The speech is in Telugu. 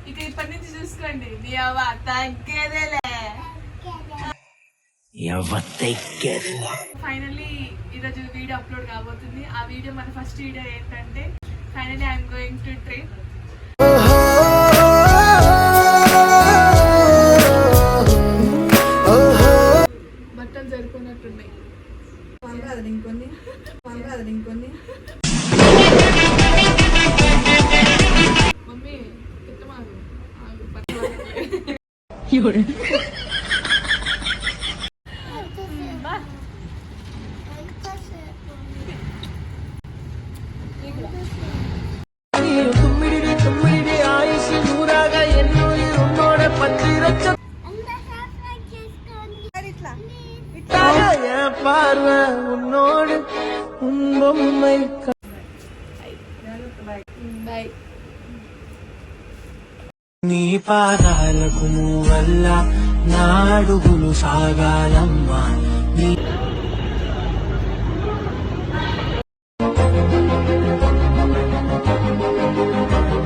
ఇక ఇప్పటి నుంచి చూసుకోండి నీ అవ్వ తగ్గేదేలే. ఫైనల్లీ ఈరోజు వీడియో అప్లోడ్ కాబోతుంది. ఆ వీడియో మన ఫస్ట్ వీడియో ఏంటంటే finally I'm going to trip. బట్టలు సరిపోయినట్టున్నాయి. ఇంకొన్ని మమ్మీ తిట్టమాకు. నీ పాదాలకు వల్ల నా అడుగులు సాగాలమ్మా.